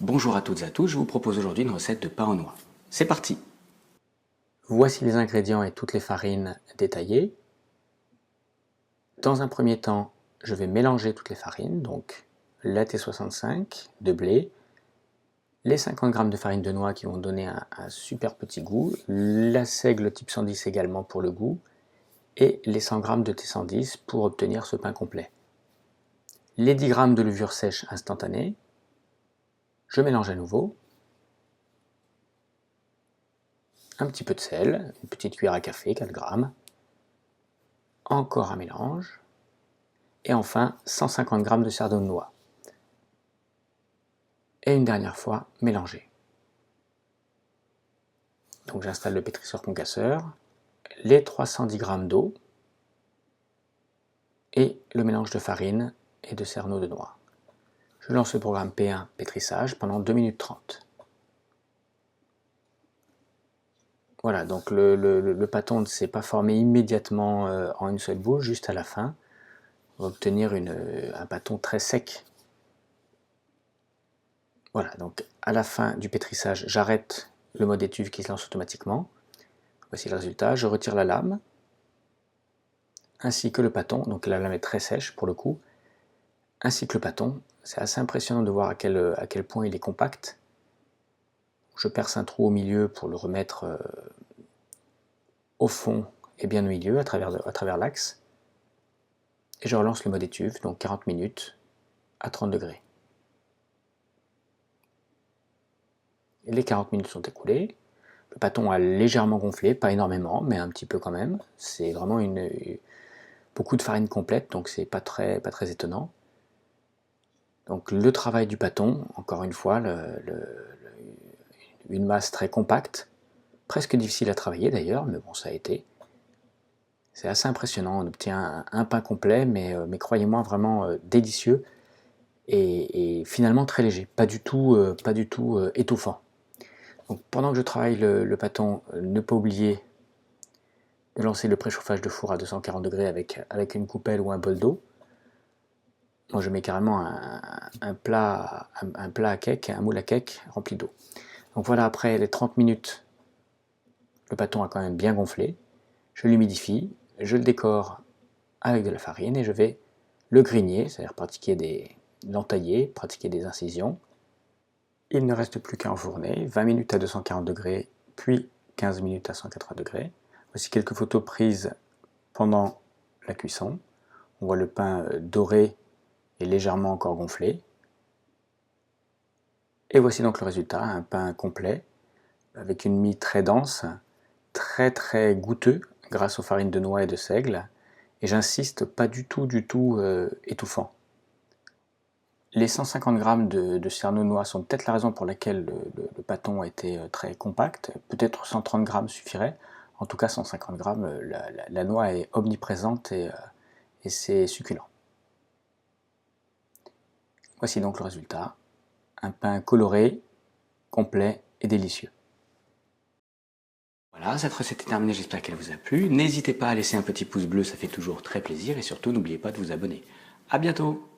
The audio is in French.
Bonjour à toutes et à tous, je vous propose aujourd'hui une recette de pain aux noix. C'est parti! Voici les ingrédients et toutes les farines détaillées. Dans un premier temps, je vais mélanger toutes les farines, donc la T65 de blé, les 50 g de farine de noix qui vont donner un super petit goût, la seigle type 110 également pour le goût, et les 100 g de T110 pour obtenir ce pain complet. Les 10 g de levure sèche instantanée, je mélange à nouveau. Un petit peu de sel, une petite cuillère à café, 4 grammes, encore un mélange, et enfin 150 g de cerdon de noix. Et une dernière fois, mélanger. Donc j'installe le pétrisseur concasseur, les 310 g d'eau, et le mélange de farine et de cerneau de noix. Je lance le programme P1 pétrissage pendant 2 minutes 30. Voilà, donc le pâton ne s'est pas formé immédiatement en une seule boule, juste à la fin. On va obtenir un pâton très sec. Voilà, donc à la fin du pétrissage, j'arrête le mode étuve qui se lance automatiquement. Voici le résultat, je retire la lame, ainsi que le pâton, donc la lame est très sèche pour le coup, ainsi que le pâton. C'est assez impressionnant de voir à quel point il est compact. Je perce un trou au milieu pour le remettre au fond et bien au milieu, à travers l'axe. Et je relance le mode étuve, donc 40 minutes à 30 degrés. Et les 40 minutes sont écoulées. Le pâton a légèrement gonflé, pas énormément, mais un petit peu quand même. C'est vraiment beaucoup de farine complète, donc c'est pas très étonnant. Donc le travail du pâton, encore une fois, une masse très compacte, presque difficile à travailler d'ailleurs, mais bon, ça a été. C'est assez impressionnant, on obtient un pain complet, mais croyez-moi, vraiment délicieux et finalement très léger, pas du tout étouffant. Donc pendant que je travaille le pâton, ne pas oublier de lancer le préchauffage de four à 240 degrés avec une coupelle ou un bol d'eau. Moi je mets carrément un plat à cake, un moule à cake rempli d'eau. Donc voilà, après les 30 minutes, le pâton a quand même bien gonflé. Je l'humidifie, je le décore avec de la farine et je vais le grigner, c'est-à-dire l'entailler, pratiquer des incisions. Il ne reste plus qu'à enfourner, 20 minutes à 240 degrés, puis 15 minutes à 180 degrés. Voici quelques photos prises pendant la cuisson. On voit le pain doré et légèrement encore gonflé. Et voici donc le résultat, un pain complet, avec une mie très dense, très goûteux, grâce aux farines de noix et de seigle. Et j'insiste, pas du tout étouffant. Les 150 g de cerneau de noix sont peut-être la raison pour laquelle le pâton a été très compact. Peut-être 130 g suffirait. En tout cas, 150 g, la noix est omniprésente et c'est succulent. Voici donc le résultat. Un pain coloré, complet et délicieux. Voilà, cette recette est terminée, j'espère qu'elle vous a plu. N'hésitez pas à laisser un petit pouce bleu, ça fait toujours très plaisir. Et surtout, n'oubliez pas de vous abonner. A bientôt!